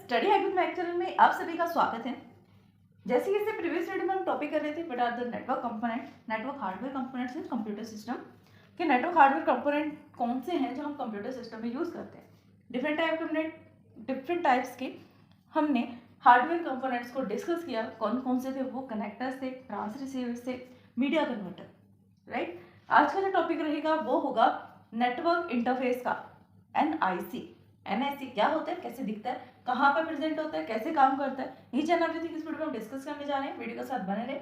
Study habit Mac channel में आप सभी का स्वागत है। जैसे कि इससे प्रीवियस वीडियो में हम टॉपिक कर रहे थे what are the network component, network hardware components in computer system कि नेटवर्क हार्डवेयर कंपोनेंट कौन से हैं जो हम कंप्यूटर सिस्टम में यूज़ करते हैं। डिफरेंट टाइप्स के हमने हार्डवेयर कंपोनेंट्स को डिस्कस किया। कौन कौन से थे वो? कनेक्टर्स थे, ट्रांस रिसीवर्स थे, मीडिया कन्वर्टर, राइट। आज का जो टॉपिक रहेगा वो होगा नेटवर्क इंटरफेस का, NIC। NIC क्या होता है, कैसे दिखता है, कहाँ पर प्रेजेंट होता है, कैसे काम करता है, ईच एंड एवरीथिंग इस वीडियो में हम डिस्कस करने जा रहे हैं। वीडियो के साथ बने रहे।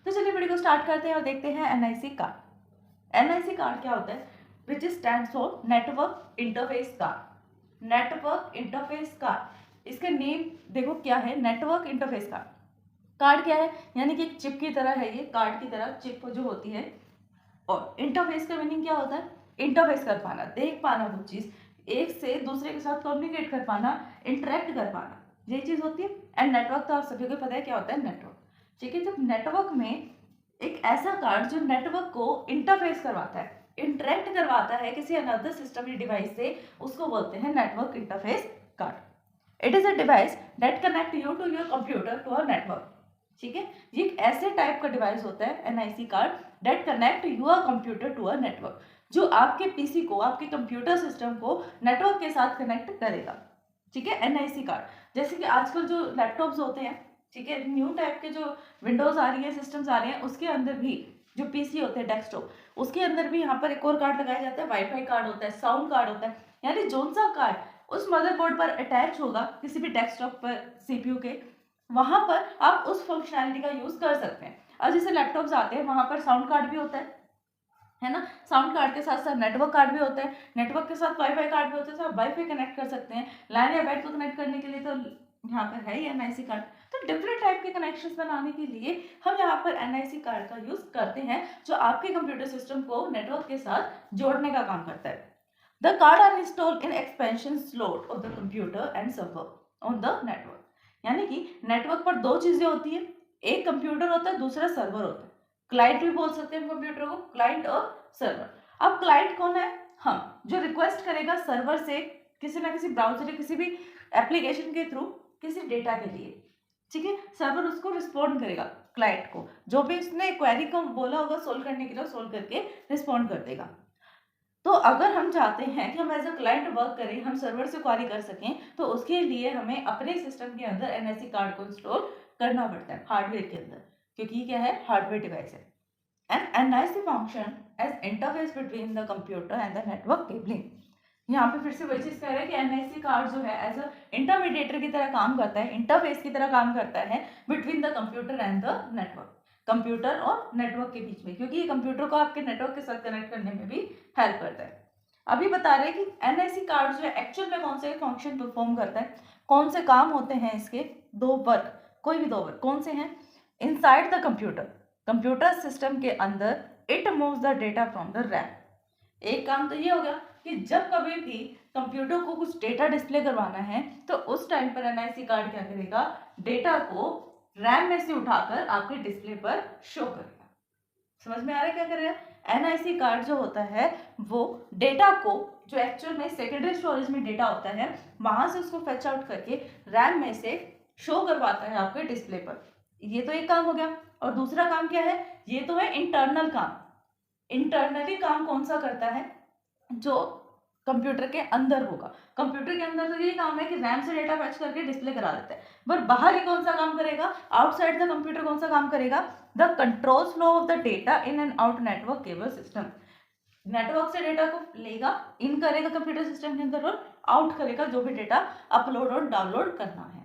तो चलिए वीडियो को स्टार्ट करते हैं और देखते हैं NIC कार्ड। NIC कार्ड क्या होता है? विच stands for network interface card. Network interface card, इसका नेम देखो क्या है, नेटवर्क इंटरफेस कार्ड। कार्ड क्या है? यानी कि एक चिप की तरह है, ये कार्ड की तरह चिप जो होती है। और इंटरफेस का मीनिंग क्या होता है? इंटरफेस कर पाना, देख पाना, वो चीज़ एक से दूसरे के साथ कम्युनिकेट कर पाना, इंटरेक्ट कर पाना, यही चीज़ होती है। एंड नेटवर्क तो आप सभी को पता है क्या होता है, नेटवर्क। ठीक है, जब नेटवर्क में एक ऐसा कार्ड जो नेटवर्क को इंटरफेस करवाता है, इंटरेक्ट करवाता है किसी अनदर सिस्टम या डिवाइस से, उसको बोलते हैं network interface card. It is a device that connect you to your computer to a network. ठीक है, ये एक ऐसे टाइप का डिवाइस होता है NIC card that connect your computer to a network, जो आपके पीसी को, आपके कंप्यूटर सिस्टम को नेटवर्क के साथ कनेक्ट करेगा। ठीक है, NIC कार्ड। जैसे कि आजकल जो लैपटॉप्स होते हैं, ठीक है, न्यू टाइप के जो विंडोज आ रही है, सिस्टम्स आ रहे हैं, उसके अंदर भी जो पीसी होते हैं डेस्कटॉप, उसके अंदर भी यहाँ पर एक और कार्ड लगाया जाता है, वाईफाई कार्ड होता है, साउंड कार्ड होता है। यानी जोन सा कार्ड उस मदरबोर्ड पर अटैच होगा किसी भी डेस्कटॉप पर, CPU के, वहां पर आप उस फंक्शनैलिटी का यूज कर सकते हैं। और जैसे लैपटॉप्स आते हैं वहां पर साउंड कार्ड भी होता है ना। साउंड कार्ड के साथ साथ नेटवर्क कार्ड भी होता है, नेटवर्क के साथ वाईफाई कार्ड भी होता है, तो आप वाईफाई कनेक्ट कर सकते हैं। लैन या बेड को कनेक्ट करने के लिए तो यहाँ पर है ही NIC कार्ड। तो डिफरेंट टाइप के कनेक्शंस बनाने के लिए हम यहाँ पर NIC कार्ड का यूज करते हैं, जो आपके कंप्यूटर सिस्टम को नेटवर्क के साथ जोड़ने का काम करता है। The card are installed in expansion slot of the computer and server on the network. यानी कि नेटवर्क पर दो चीजें होती है, एक कंप्यूटर होता है, दूसरा सर्वर होता है। क्लाइंट भी बोल सकते हैं कंप्यूटर को, क्लाइंट और सर्वर। अब क्लाइंट कौन है? हम, जो रिक्वेस्ट करेगा सर्वर से किसी ना किसी ब्राउजर या किसी भी एप्लीकेशन के थ्रू किसी डेटा के लिए। ठीक है, सर्वर उसको रिस्पॉन्ड करेगा क्लाइंट को, जो भी उसने क्वेरी को बोला होगा सोल्व करने के लिए, सोल्व करके रिस्पॉन्ड कर देगा। तो अगर हम चाहते हैं कि हम एज अ क्लाइंट वर्क करें, हम सर्वर से क्वेरी कर सकें, तो उसके लिए हमें अपने सिस्टम के अंदर NIC कार्ड को इंस्टॉल करना पड़ता है हार्डवेयर के अंदर, क्योंकि ये क्या है, हार्डवेयर डिवाइस है। And NIC function as interface between the computer and the network cabling. यहाँ पे फिर से वही चीज कह रहा है कि NIC कार्ड जो है एज अ इंटरमीडिएटर की तरह काम करता है, इंटरफेस की तरह काम करता है between the computer and the network, computer और नेटवर्क के बीच में, क्योंकि ये कंप्यूटर को आपके नेटवर्क के साथ कनेक्ट करने में भी हेल्प करता है। अभी बता रहे हैं कि NIC कार्ड जो है एक्चुअल में कौन से फंक्शन परफॉर्म करता है, कौन से काम होते हैं इसके। दो वर्क, कोई भी दो वर्क कौन से हैं? Inside the computer, computer system के अंदर it moves the data from the RAM. एक काम तो ये हो गया कि जब कभी भी कंप्यूटर को कुछ डेटा डिस्प्ले करवाना है, तो उस टाइम पर NIC कार्ड क्या करेगा, डेटा को रैम में से उठाकर आपके डिस्प्ले पर शो करेगा। समझ में आ रहा है क्या कर रहा है? NIC कार्ड जो होता है वो डेटा को, जो एक्चुअल में सेकेंडरी स्टोरेज में डेटा होता है, वहां से उसको फेच आउट करके रैम में से शो करवाता है आपके डिस्प्ले पर। ये तो एक काम हो गया। और दूसरा काम क्या है? ये तो है इंटरनल काम। इंटरनली काम कौन सा करता है? जो कंप्यूटर के अंदर होगा। कंप्यूटर के अंदर तो ये काम है कि रैम से डेटा फैच करके डिस्प्ले करा देता है, पर बाहर ही कौन सा काम करेगा? आउटसाइड द कंप्यूटर कौन सा काम करेगा? The control flow of the data in and out network cable system. Network से डेटा को लेगा, इन करेगा कंप्यूटर सिस्टम के अंदर और आउट करेगा जो भी डेटा अपलोड और डाउनलोड करना है।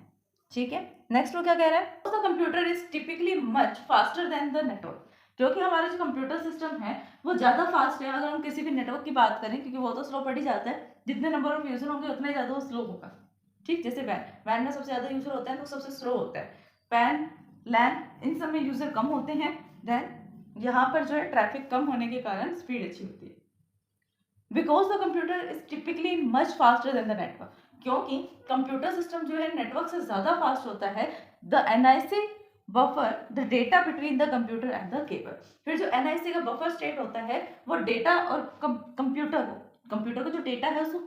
ठीक है, नेक्स्ट वो क्या कह रहा है? The computer is typically much faster than the network. क्योंकि हमारा जो कंप्यूटर सिस्टम है वो ज़्यादा फास्ट है। अगर हम किसी भी नेटवर्क की बात करें, क्योंकि वो तो स्लो पड़ ही जाता है, जितने नंबर ऑफ यूजर होंगे उतना ही ज़्यादा वो स्लो होगा। ठीक, जैसे वैन में सबसे ज़्यादा यूजर होता है तो सबसे स्लो होता है। पैन, लैन, इन सब में यूजर कम होते हैं, देन यहाँ पर जो है ट्रैफिक कम होने के कारण स्पीड अच्छी होती है। Because the computer is typically much faster than the network. क्योंकि कंप्यूटर सिस्टम जो है नेटवर्क से ज़्यादा फास्ट होता है। The NIC buffer the data between the computer and the cable. फिर जो NIC का बफर स्टेट होता है वो डेटा और कंप्यूटर को जो डेटा है उसको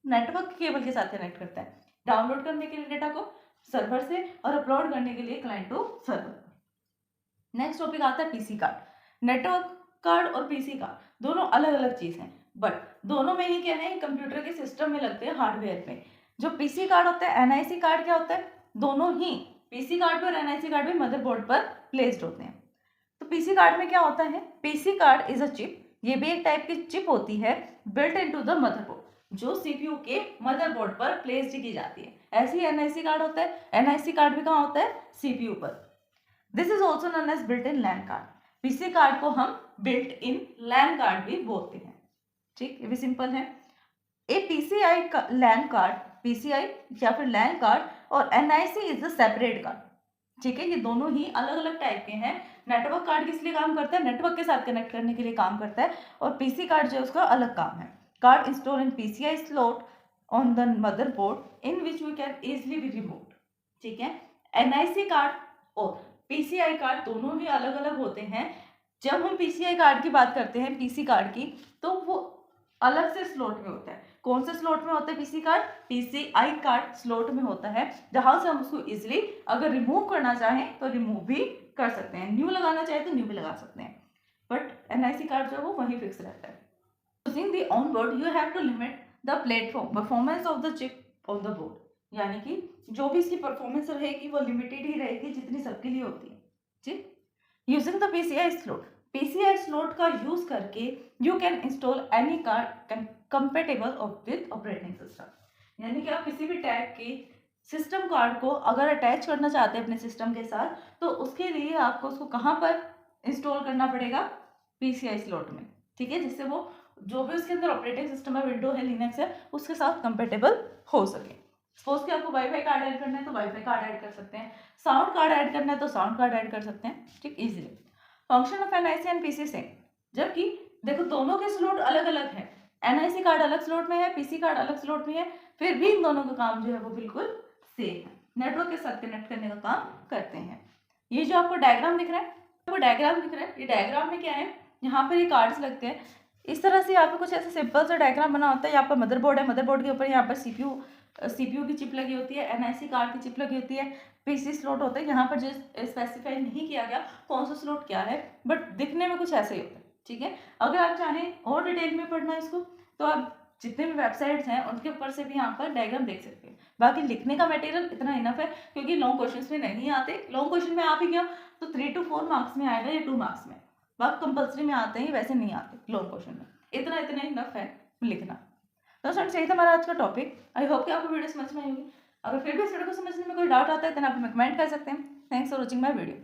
नेटवर्क केबल के साथ कनेक्ट करता है, डाउनलोड करने के लिए डेटा को, सर्वर से और अपलोड करने के लिए client to server. Next topic आता है पीसी कार्ड। नेटवर्क कार्ड और पीसी कार्ड दोनों अलग अलग चीज हैं, बट दोनों में ही क्या है, कंप्यूटर के सिस्टम में लगते हैं, हार्डवेयर में। जो पीसी कार्ड होता है, एनआईसी कार्ड क्या होता है, दोनों ही पीसी कार्ड भी और एनआईसी कार्ड भी मदरबोर्ड पर प्लेस्ड होते हैं। तो पीसी कार्ड में क्या होता है, PC card is a chip, ये भी एक टाइप की चिप होती है बिल्ट इनटू द मदरबोर्ड, जो सीपीयू के मदरबोर्ड पर प्लेस्ड की जाती है। ऐसे ही एनआईसी कार्ड होता है, एनआईसी कार्ड भी कहाँ होता है, सीपीयू पर। This is also known as built in LAN card. PC card को हम बिल्ट इन लैन कार्ड भी बोलते हैं। ठीक, ये भी सिंपल है। ए पीसीआई लैन कार्ड, पीसीआई या फिर लैन कार्ड, और NIC is the separate card. ठीक है, ये दोनों ही अलग अलग टाइप के हैं। नेटवर्क कार्ड किस लिए काम करता है, नेटवर्क के साथ कनेक्ट करने के लिए काम करता है, और पीसी कार्ड जो है उसका अलग काम है। Card install in PCI slot on the motherboard in which we can easily be removed. ठीक है, एनआईसी कार्ड और पीसीआई कार्ड दोनों ही अलग अलग होते हैं। जब हम पीसीआई कार्ड की बात करते हैं, पीसी कार्ड की, तो वो अलग से स्लॉट में होता है। कौन से स्लॉट में होता है PC card, PCI card slot में होता है, जहां से हम उसको इजिली अगर रिमूव करना चाहें तो रिमूव भी कर सकते हैं, न्यू लगाना चाहे तो न्यू भी लगा सकते हैं, बट एनआईसी कार्ड जो है वो वहीं फिक्स रहता है। Using the onboard you have to limit the platform performance of the chip on the board, यानी कि जो भी इसकी परफॉर्मेंस रहेगी वो लिमिटेड ही रहेगी जितनी सबके लिए होती है। ठीक, using the PCI slot, PCI slot का यूज करके you can install any card compatible with operating system, यानी कि आप किसी भी टाइप की सिस्टम कार्ड को अगर अटैच करना चाहते हैं अपने सिस्टम के साथ, तो उसके लिए आपको उसको कहाँ पर इंस्टॉल करना पड़ेगा, पीसीआई स्लॉट में। ठीक है, जिससे वो जो भी उसके अंदर ऑपरेटिंग सिस्टम है, विंडो है, लिनक्स है, उसके साथ कंपेटेबल हो सके। सपोज कि आपको वाईफाई कार्ड ऐड करना है तो वाईफाई कार्ड ऐड कर सकते हैं, साउंड कार्ड ऐड करना है तो साउंड कार्ड ऐड कर सकते हैं। ठीक, easily. Function of NIC and PC same, जबकि देखो दोनों के स्लॉट अलग अलग है, एनआईसी कार्ड अलग स्लॉट में है, पीसी कार्ड अलग स्लॉट में है, फिर भी इन दोनों का काम जो है वो बिल्कुल सेम है, नेटवर्क के साथ कनेक्ट करने का काम करते हैं। ये जो आपको डायग्राम दिख रहा है, आपको डायग्राम दिख रहा है, ये डायग्राम में क्या है, यहाँ पर ये कार्ड्स लगते हैं। इस तरह से यहाँ पे कुछ ऐसे सिंपल सा डायग्राम बना होता है। यहाँ पर मदरबोर्ड है, मदरबोर्ड के ऊपर यहाँ पर सीपीयू की चिप लगी होती है, एनआईसी कार्ड की चिप लगी होती है, पीसी स्लॉट होता है। यहाँ पर जो स्पेसिफाई नहीं किया गया कौन सा स्लॉट क्या है, बट दिखने में कुछ ऐसे ही होता है। ठीक है, अगर आप चाहें और डिटेल में पढ़ना इसको तो आप जितने भी वेबसाइट्स हैं उनके ऊपर से भी यहाँ पर डायग्राम देख सकते हैं। बाकी लिखने का मटेरियल इतना इनफ है, क्योंकि लॉन्ग क्वेश्चंस में नहीं आते। लॉन्ग क्वेश्चन में आ भी गया तो 3 to 4 मार्क्स में आएगा या 2 मार्क्स में, बाकी कंपल्सरी में आते हैं, वैसे नहीं आते लॉन्ग क्वेश्चन में। इतना इनफ है लिखना। तो फ्रेंड्स, यही था हमारा आज का टॉपिक। आई होप कि आपको वीडियो समझ में आई होगी। अगर फिर भी इस वीडियो को समझने में कोई डाउट आता है तो आप हमें कमेंट कर सकते हैं। Thanks for watching my video.